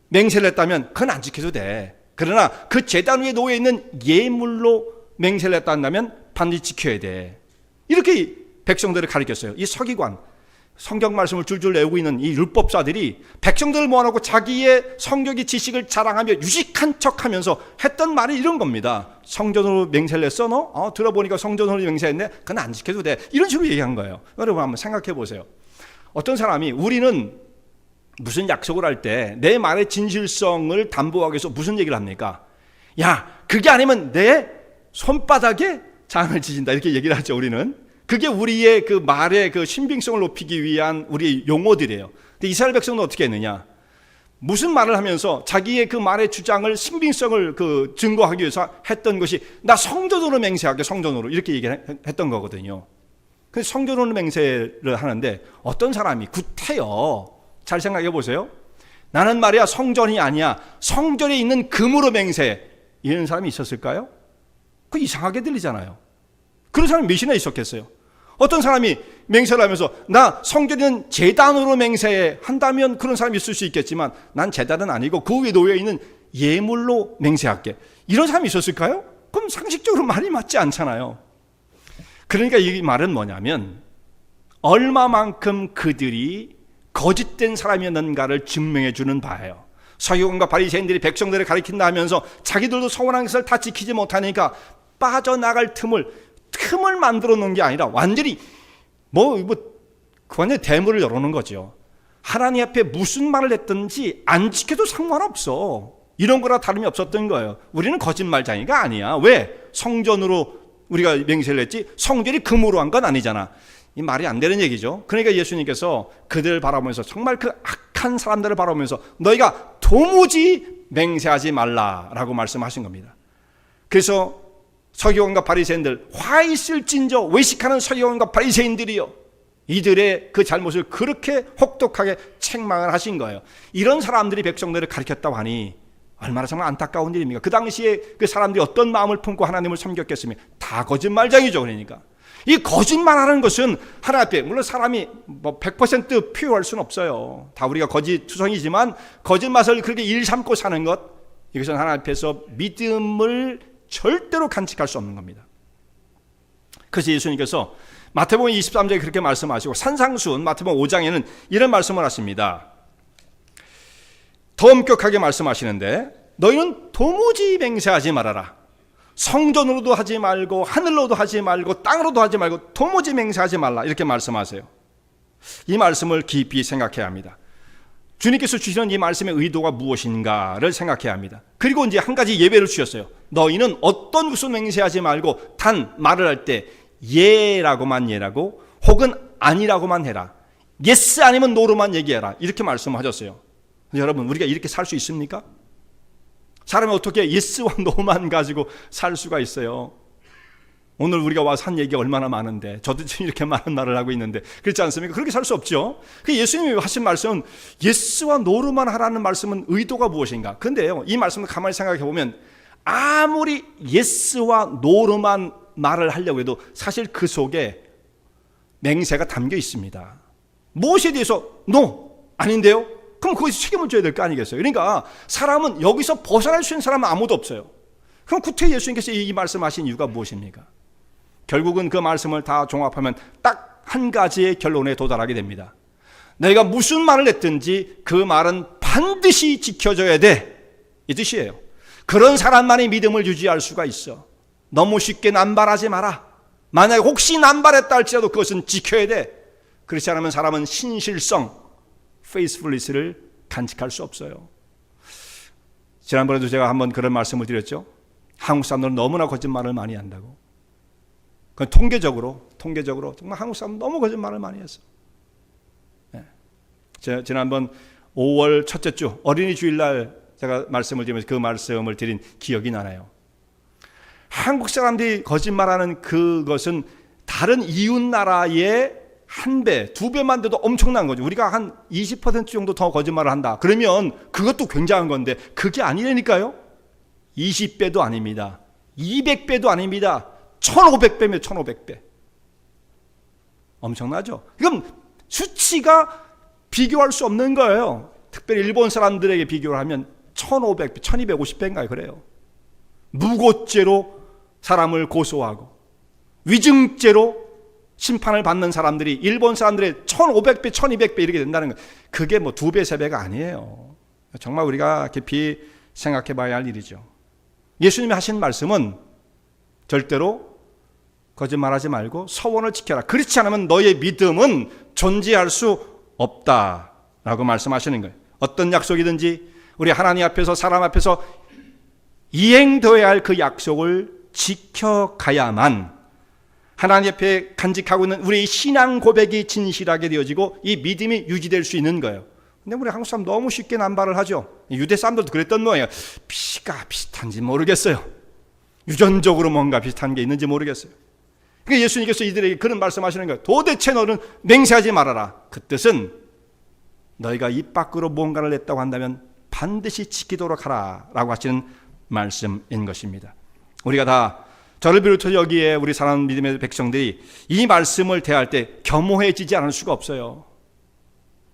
맹세를 했다면 그건 안 지켜도 돼. 그러나 그 제단 위에 놓여 있는 예물로 맹세를 했다 한다면 반드시 지켜야 돼. 이렇게 백성들을 가르쳤어요. 이 서기관, 성경 말씀을 줄줄 외우고 있는 이 율법사들이 백성들을 모아놓고 자기의 성경의 지식을 자랑하며 유식한 척하면서 했던 말이 이런 겁니다. 성전으로 맹세를 했어 너? 들어보니까 성전으로 맹세했네? 그건 안 지켜도 돼. 이런 식으로 얘기한 거예요. 여러분 한번 생각해 보세요. 어떤 사람이, 우리는 무슨 약속을 할 때 내 말의 진실성을 담보하기 위해서 무슨 얘기를 합니까? 야, 그게 아니면 내 손바닥에 장을 지진다, 이렇게 얘기를 하죠. 우리는 그게 우리의 그 말의 그 신빙성을 높이기 위한 우리 용어들이에요. 근데 이스라엘 백성은 어떻게 했느냐? 무슨 말을 하면서 자기의 그 말의 주장을 신빙성을 그 증거하기 위해서 했던 것이 나 성전으로 맹세하게, 성전으로 이렇게 얘기를 했던 거거든요. 그래서 성전으로 맹세를 하는데 어떤 사람이 구태여, 잘 생각해 보세요. 나는 말이야 성전이 아니야, 성전에 있는 금으로 맹세, 이런 사람이 있었을까요? 그 이상하게 들리잖아요. 그런 사람이 몇이나 있었겠어요? 어떤 사람이 맹세를 하면서 나 성전은 제단으로 맹세한다면 그런 사람이 있을 수 있겠지만 난 제단은 아니고 그 위에 놓여 있는 예물로 맹세할게, 이런 사람이 있었을까요? 그럼 상식적으로 말이 맞지 않잖아요. 그러니까 이 말은 뭐냐면 얼마만큼 그들이 거짓된 사람이었는가를 증명해 주는 바예요. 서기관과 바리새인들이 백성들을 가리킨다 하면서 자기들도 서원한 것을 다 지키지 못하니까 빠져나갈 틈을 만들어 놓은 게 아니라 완전히 완전히 대문을 열어놓은 거죠. 하나님 앞에 무슨 말을 했든지 안 지켜도 상관없어, 이런 거랑 다름이 없었던 거예요. 우리는 거짓말쟁이가 아니야. 왜? 성전으로 우리가 맹세를 했지 성전이 금으로 한 건 아니잖아. 이 말이 안 되는 얘기죠. 그러니까 예수님께서 그들을 바라보면서, 정말 그 악한 사람들을 바라보면서 너희가 도무지 맹세하지 말라라고 말씀하신 겁니다. 그래서 서기관과 바리새인들, 화 있을진저 외식하는 서기관과 바리새인들이요, 이들의 그 잘못을 그렇게 혹독하게 책망을 하신 거예요. 이런 사람들이 백성들을 가르쳤다고 하니 얼마나 정말 안타까운 일입니까? 그 당시에 그 사람들이 어떤 마음을 품고 하나님을 섬겼겠습니까? 다 거짓말쟁이죠. 그러니까 이 거짓말하는 것은 하나님 앞에, 물론 사람이 100% 피할 수는 없어요. 다 우리가 거짓투성이지만 거짓말을 그렇게 일삼고 사는 것, 이것은 하나님 앞에서 믿음을 절대로 간직할 수 없는 겁니다. 그래서 예수님께서 마태복음 23장에 그렇게 말씀하시고 산상수훈 마태복음 5장에는 이런 말씀을 하십니다. 더 엄격하게 말씀하시는데 너희는 도무지 맹세하지 말아라. 성전으로도 하지 말고 하늘로도 하지 말고 땅으로도 하지 말고 도무지 맹세하지 말라, 이렇게 말씀하세요. 이 말씀을 깊이 생각해야 합니다. 주님께서 주시는 이 말씀의 의도가 무엇인가를 생각해야 합니다. 그리고 이제 한 가지 예배를 주셨어요. 너희는 어떤 것을 맹세하지 말고 단 말을 할 때 예라고만 예라고 혹은 아니라고만 해라. 예스 아니면 노로만 얘기해라, 이렇게 말씀하셨어요. 여러분, 우리가 이렇게 살 수 있습니까? 사람이 어떻게 예스와 노만 가지고 살 수가 있어요? 오늘 우리가 와서 한 얘기가 얼마나 많은데, 저도 지금 이렇게 많은 말을 하고 있는데 그렇지 않습니까? 그렇게 살 수 없죠. 예수님이 하신 말씀은 예스와 노로만 하라는 말씀은 의도가 무엇인가? 근데요, 이 말씀을 가만히 생각해 보면 아무리 예스와 노로만 말을 하려고 해도 사실 그 속에 맹세가 담겨 있습니다. 무엇에 대해서 노 아닌데요? 그럼 거기서 책임을 져야 될 거 아니겠어요? 그러니까 사람은 여기서 벗어날 수 있는 사람은 아무도 없어요. 그럼 구태 예수님께서 이 말씀하신 이유가 무엇입니까? 결국은 그 말씀을 다 종합하면 딱 한 가지의 결론에 도달하게 됩니다. 내가 무슨 말을 했든지 그 말은 반드시 지켜져야 돼, 이 뜻이에요. 그런 사람만이 믿음을 유지할 수가 있어. 너무 쉽게 남발하지 마라. 만약에 혹시 남발했다 할지라도 그것은 지켜야 돼. 그렇지 않으면 사람은 신실성, faithfulness를 간직할 수 없어요. 지난번에도 제가 한번 그런 말씀을 드렸죠. 한국 사람들은 너무나 거짓말을 많이 한다고. 그건 통계적으로 정말 한국 사람은 너무 거짓말을 많이 했어. 네. 제가 지난번 5월 첫째 주 어린이 주일날 제가 말씀을 드리면서 그 말씀을 드린 기억이 나네요. 한국 사람들이 거짓말하는 그것은 다른 이웃 나라의 1배, 2배만 돼도 엄청난 거죠. 우리가 한 20% 정도 더 거짓말을 한다. 그러면 그것도 굉장한 건데 그게 아니라니까요. 20배도 아닙니다. 200배도 아닙니다. 1500배면 1500배. 엄청나죠? 이건 수치가 비교할 수 없는 거예요. 특별히 일본 사람들에게 비교를 하면 1500배, 1250배인가요? 그래요. 무고죄로 사람을 고소하고 위증죄로 심판을 받는 사람들이 일본 사람들의 1500배, 1200배 이렇게 된다는 거, 그게 뭐 2배, 3배가 아니에요. 정말 우리가 깊이 생각해 봐야 할 일이죠. 예수님이 하신 말씀은 절대로 거짓말하지 말고 서원을 지켜라. 그렇지 않으면 너의 믿음은 존재할 수 없다라고 말씀하시는 거예요. 어떤 약속이든지 우리 하나님 앞에서 사람 앞에서 이행되어야 할 그 약속을 지켜가야만 하나님 옆에 간직하고 있는 우리의 신앙 고백이 진실하게 되어지고 이 믿음이 유지될 수 있는 거예요. 근데 우리 한국 사람 너무 쉽게 남발을 하죠. 유대 사람들도 그랬던 모양이에요. 피가 비슷한지 모르겠어요. 유전적으로 뭔가 비슷한 게 있는지 모르겠어요. 그러니까 예수님께서 이들에게 그런 말씀하시는 거예요. 도대체 너는 맹세하지 말아라. 그 뜻은 너희가 입 밖으로 뭔가를 냈다고 한다면 반드시 지키도록 하라 라고 하시는 말씀인 것입니다. 우리가 다 저를 비롯해 여기에 우리 사랑하는 믿음의 백성들이 이 말씀을 대할 때 겸허해지지 않을 수가 없어요.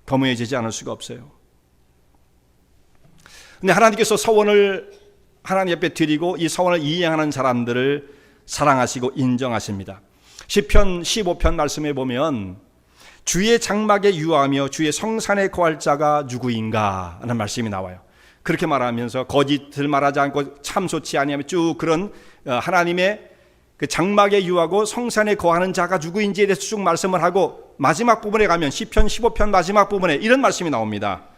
겸허해지지 않을 수가 없어요. 근데 하나님께서 서원을 하나님 옆에 드리고 이 서원을 이행하는 사람들을 사랑하시고 인정하십니다. 시편 15편 말씀에 보면 주의 장막에 유하며 주의 성산에 거할 자가 누구인가 하는 말씀이 나와요. 그렇게 말하면서 거짓을 말하지 않고 참소치 아니하며 쭉 그런 하나님의 그 장막에 유하고 성산에 거하는 자가 누구인지에 대해서 쭉 말씀을 하고 마지막 부분에 가면 시편 15편 마지막 부분에 이런 말씀이 나옵니다.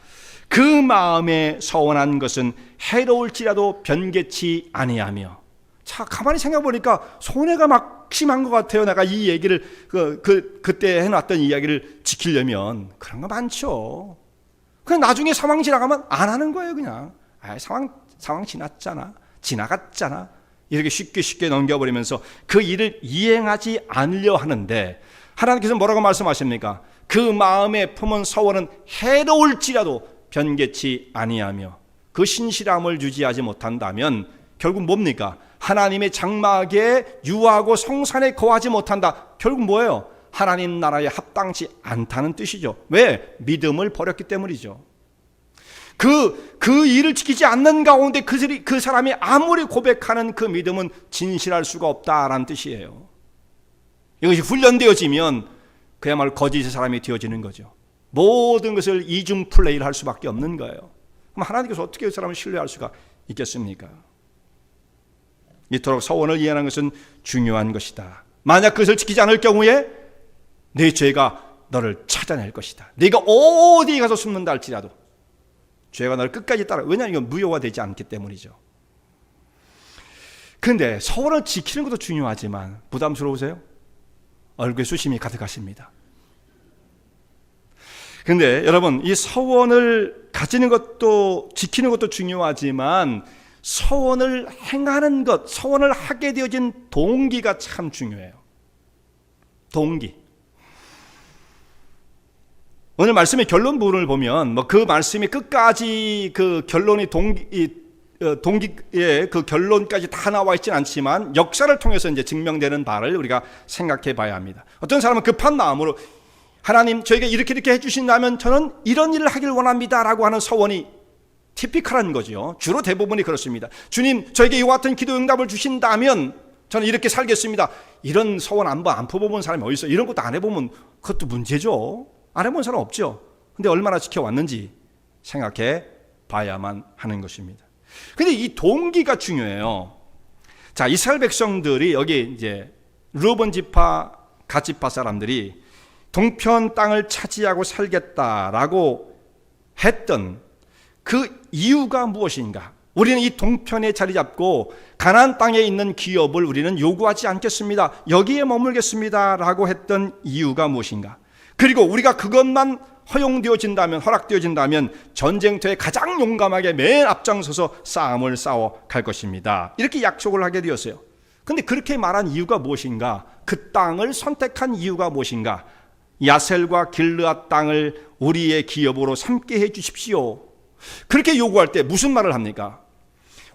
그 마음에 서원한 것은 해로울지라도 변개치 아니하며. 자, 가만히 생각해 보니까 손해가 막심한 것 같아요. 내가 이 얘기를 그때 해놨던 이야기를 지키려면 그런 거 많죠. 그냥 나중에 상황 지나가면 안 하는 거예요. 그냥 상황 지나갔잖아. 이렇게 쉽게 넘겨버리면서 그 일을 이행하지 않으려 하는데 하나님께서 뭐라고 말씀하십니까? 그 마음에 품은 서원은 해로울지라도 변개치 아니하며. 그 신실함을 유지하지 못한다면 결국 뭡니까? 하나님의 장막에 유하고 성산에 거하지 못한다. 결국 뭐예요? 하나님 나라에 합당치 않다는 뜻이죠. 왜? 믿음을 버렸기 때문이죠. 그 일을 지키지 않는 가운데 그 사람이 아무리 고백하는 그 믿음은 진실할 수가 없다라는 뜻이에요. 이것이 훈련되어지면 그야말로 거짓의 사람이 되어지는 거죠. 모든 것을 이중 플레이를 할 수밖에 없는 거예요. 그럼 하나님께서 어떻게 그 사람을 신뢰할 수가 있겠습니까? 이토록 서원을 이행하는 것은 중요한 것이다. 만약 그것을 지키지 않을 경우에 내 죄가 너를 찾아낼 것이다. 네가 어디에 가서 숨는다 할지라도 죄가 너를 끝까지 따라. 왜냐하면 이건 무효화되지 않기 때문이죠. 그런데 서원을 지키는 것도 중요하지만 부담스러우세요? 얼굴에 수심이 가득하십니다. 그런데 여러분, 이 서원을 가지는 것도 지키는 것도 중요하지만 서원을 행하는 것, 서원을 하게 되어진 동기가 참 중요해요. 동기. 오늘 말씀의 결론 부분을 보면 그 말씀이 끝까지 그 결론이 동기의 그 결론까지 다 나와 있지는 않지만 역사를 통해서 이제 증명되는 바를 우리가 생각해 봐야 합니다. 어떤 사람은 급한 마음으로 하나님 저에게 이렇게 해주신다면 저는 이런 일을 하길 원합니다라고 하는 서원이 티피컬한 거죠. 주로 대부분이 그렇습니다. 주님 저에게 이와 같은 기도 응답을 주신다면 저는 이렇게 살겠습니다. 이런 서원 안 풀어본 사람이 어디 있어요? 이런 것도 안 해보면 그것도 문제죠. 안 해본 사람 없죠. 근데 얼마나 지켜왔는지 생각해 봐야만 하는 것입니다. 근데 이 동기가 중요해요. 자, 이스라엘 백성들이 여기 이제 르우븐 지파, 갓 지파 사람들이 동편 땅을 차지하고 살겠다라고 했던 그 이유가 무엇인가? 우리는 이 동편에 자리 잡고 가나안 땅에 있는 기업을 우리는 요구하지 않겠습니다. 여기에 머물겠습니다라고 했던 이유가 무엇인가? 그리고 우리가 그것만 허락되어진다면 전쟁터에 가장 용감하게 맨 앞장서서 싸움을 싸워 갈 것입니다. 이렇게 약속을 하게 되었어요. 그런데 그렇게 말한 이유가 무엇인가? 그 땅을 선택한 이유가 무엇인가? 야셀과 길르앗 땅을 우리의 기업으로 삼게 해 주십시오. 그렇게 요구할 때 무슨 말을 합니까?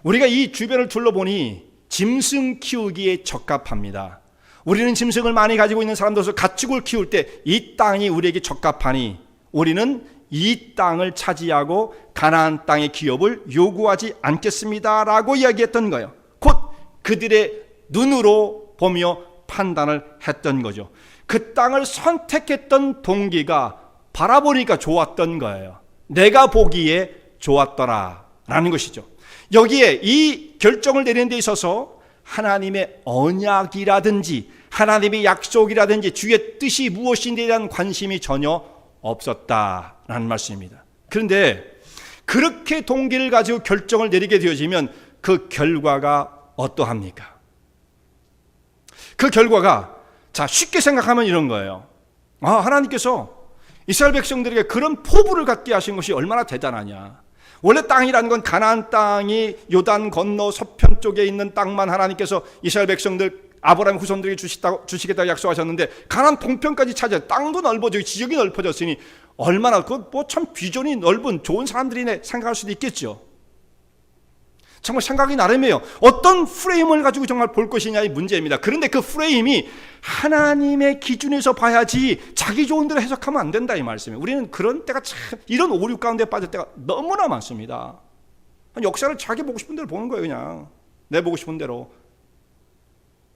우리가 이 주변을 둘러보니 짐승 키우기에 적합합니다. 우리는 짐승을 많이 가지고 있는 사람들로서 가축을 키울 때 이 땅이 우리에게 적합하니 우리는 이 땅을 차지하고 가나안 땅의 기업을 요구하지 않겠습니다라고 이야기했던 거예요. 곧 그들의 눈으로 보며 판단을 했던 거죠. 그 땅을 선택했던 동기가 바라보니까 좋았던 거예요. 내가 보기에 좋았더라라는 것이죠. 여기에 이 결정을 내리는 데 있어서 하나님의 언약이라든지 하나님의 약속이라든지 주의 뜻이 무엇인지에 대한 관심이 전혀 없었다라는 말씀입니다. 그런데 그렇게 동기를 가지고 결정을 내리게 되어지면 그 결과가 어떠합니까? 그 결과가 자, 쉽게 생각하면 이런 거예요. 하나님께서 이스라엘 백성들에게 그런 포부를 갖게 하신 것이 얼마나 대단하냐. 원래 땅이라는 건 가나안 땅이 요단 건너 서편 쪽에 있는 땅만 하나님께서 이스라엘 백성들 아브라함 후손들에게 주시겠다고 약속하셨는데, 가나안 동편까지 차지해 땅도 넓어지고 지역이 넓어졌으니 얼마나 참 비전이 넓은 좋은 사람들이네 생각할 수도 있겠죠. 정말 생각이 나름이에요. 어떤 프레임을 가지고 정말 볼 것이냐의 문제입니다. 그런데 그 프레임이 하나님의 기준에서 봐야지 자기 좋은 대로 해석하면 안 된다, 이 말씀이에요. 우리는 그런 때가 참, 이런 오류 가운데 빠질 때가 너무나 많습니다. 역사를 자기 보고 싶은 대로 보는 거예요. 그냥 내 보고 싶은 대로.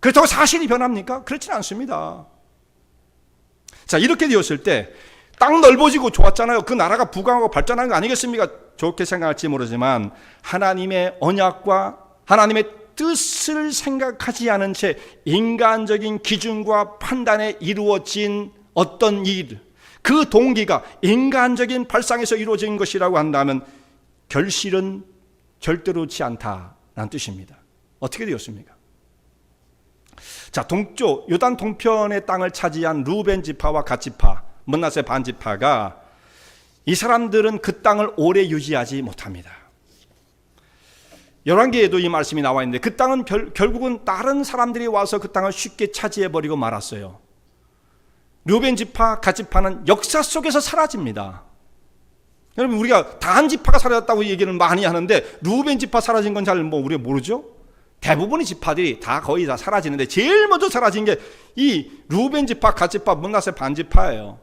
그렇다고 사실이 변합니까? 그렇지는 않습니다. 자, 이렇게 되었을 때 땅 넓어지고 좋았잖아요. 그 나라가 부강하고 발전한 거 아니겠습니까? 좋게 생각할지 모르지만 하나님의 언약과 하나님의 뜻을 생각하지 않은 채 인간적인 기준과 판단에 이루어진 어떤 일, 그 동기가 인간적인 발상에서 이루어진 것이라고 한다면 결실은 절대로 좋지 않다라는 뜻입니다. 어떻게 되었습니까? 자, 동쪽 요단 동편의 땅을 차지한 루벤 지파와 갓 지파, 므낫세 반 지파가, 이 사람들은 그 땅을 오래 유지하지 못합니다. 열왕기에도 이 말씀이 나와 있는데, 그 땅은 결국은 다른 사람들이 와서 그 땅을 쉽게 차지해버리고 말았어요. 루벤 지파, 갓 지파는 역사 속에서 사라집니다. 여러분, 우리가 단 지파가 사라졌다고 얘기는 많이 하는데 루벤 지파 사라진 건 잘 우리가 모르죠? 대부분의 지파들이 거의 다 사라지는데 제일 먼저 사라진 게 이 루벤 지파, 갓 지파, 므낫세 반 지파예요.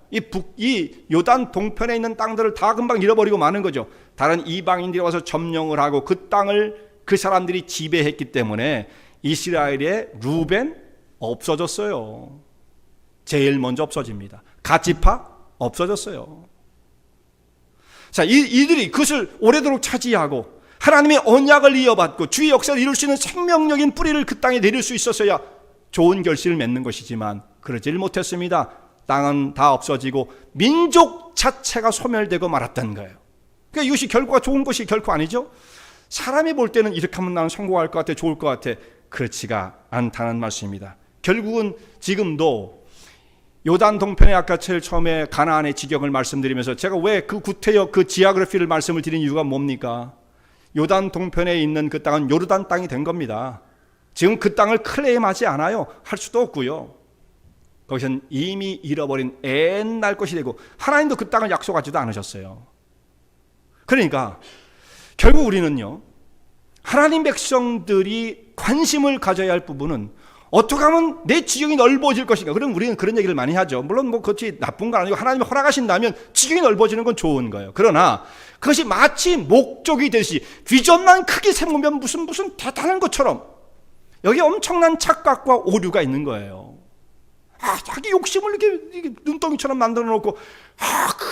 이 요단 동편에 있는 땅들을 다 금방 잃어버리고 마는 거죠. 다른 이방인들이 와서 점령을 하고 그 땅을 그 사람들이 지배했기 때문에 이스라엘의 루벤 없어졌어요. 제일 먼저 없어집니다. 갓 지파 없어졌어요. 자, 이들이 그것을 오래도록 차지하고 하나님의 언약을 이어받고 주의 역사를 이룰 수 있는 생명력인 뿌리를 그 땅에 내릴 수 있었어야 좋은 결실을 맺는 것이지만 그러질 못했습니다. 땅은 다 없어지고 민족 자체가 소멸되고 말았던 거예요. 그러니까 이것이 결과가 좋은 것이 결코 아니죠. 사람이 볼 때는 이렇게 하면 나는 성공할 것 같아, 좋을 것 같아. 그렇지가 않다는 말씀입니다. 결국은 지금도 요단 동편의 아까 제일 처음에 가나안의 지경을 말씀드리면서 제가 왜 그 구태여 그 지하그래피를 말씀을 드린 이유가 뭡니까? 요단 동편에 있는 그 땅은 요르단 땅이 된 겁니다. 지금 그 땅을 클레임하지 않아요. 할 수도 없고요. 거기서는 이미 잃어버린 옛날 것이 되고 하나님도 그 땅을 약속하지도 않으셨어요. 그러니까 결국 우리는요, 하나님 백성들이 관심을 가져야 할 부분은 어떻게 하면 내 지경이 넓어질 것인가. 그럼 우리는 그런 얘기를 많이 하죠. 물론 그것이 나쁜 건 아니고 하나님이 허락하신다면 지경이 넓어지는 건 좋은 거예요. 그러나 그것이 마치 목적이 되듯이 비전만 크게 세우면 무슨 대단한 것처럼 여기 엄청난 착각과 오류가 있는 거예요. 자기 욕심을 이렇게 눈덩이처럼 만들어 놓고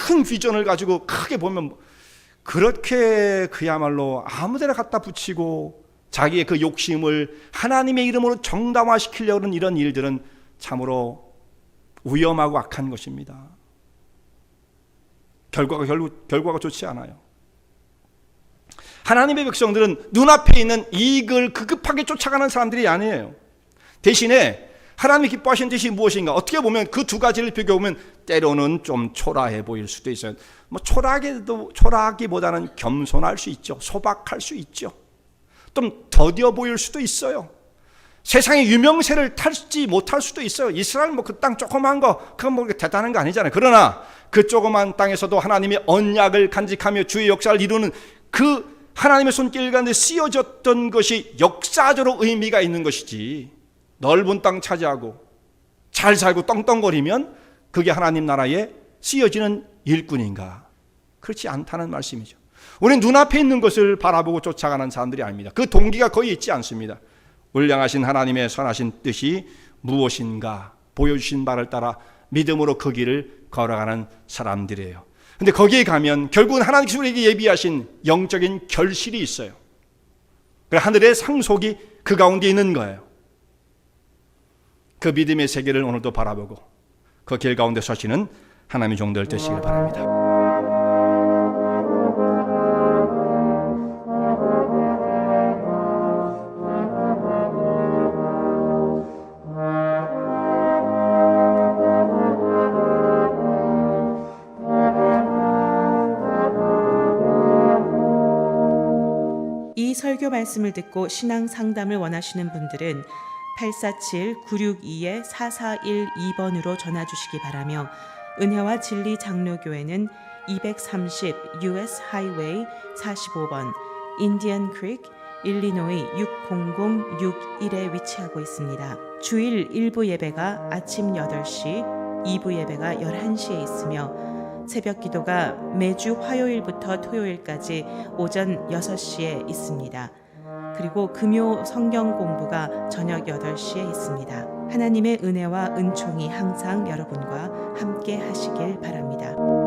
큰 비전을 가지고 크게 보면 그렇게 그야말로 아무데나 갖다 붙이고 자기의 그 욕심을 하나님의 이름으로 정당화시키려고 하는 이런 일들은 참으로 위험하고 악한 것입니다. 결과가 좋지 않아요. 하나님의 백성들은 눈앞에 있는 이익을 급하게 쫓아가는 사람들이 아니에요. 대신에 하나님이 기뻐하시는 뜻이 무엇인가? 어떻게 보면 그 두 가지를 비교해보면 때로는 좀 초라해 보일 수도 있어요. 초라하기보다는 겸손할 수 있죠. 소박할 수 있죠. 좀 더디어 보일 수도 있어요. 세상의 유명세를 탈지 못할 수도 있어요. 이스라엘 그 땅 조그만 거, 그건 대단한 거 아니잖아요. 그러나 그 조그만 땅에서도 하나님의 언약을 간직하며 주의 역사를 이루는 그 하나님의 손길 가운데 쓰여졌던 것이 역사적으로 의미가 있는 것이지, 넓은 땅 차지하고 잘 살고 떵떵거리면 그게 하나님 나라에 쓰여지는 일꾼인가? 그렇지 않다는 말씀이죠. 우리는 눈앞에 있는 것을 바라보고 쫓아가는 사람들이 아닙니다. 그 동기가 거의 있지 않습니다. 울량하신 하나님의 선하신 뜻이 무엇인가 보여주신 바를 따라 믿음으로 그 길을 걸어가는 사람들이에요. 근데 거기에 가면 결국은 하나님께서 우리에게 예비하신 영적인 결실이 있어요. 하늘의 상속이 그 가운데 있는 거예요. 그 믿음의 세계를 오늘도 바라보고 그 길 가운데 서시는 하나님의 종들 되시길 바랍니다. 설교 말씀을 듣고 신앙 상담을 원하시는 분들은 847-962-4412번으로 전화 주시기 바라며 은혜와 진리 장로교회는 230 US 하이웨이 45번 인디언 크릭 일리노이 60061에 위치하고 있습니다. 주일 1부 예배가 아침 8시, 2부 예배가 11시에 있으며 새벽 기도가 매주 화요일부터 토요일까지 오전 6시에 있습니다. 그리고 금요 성경 공부가 저녁 8시에 있습니다. 하나님의 은혜와 은총이 항상 여러분과 함께 하시길 바랍니다.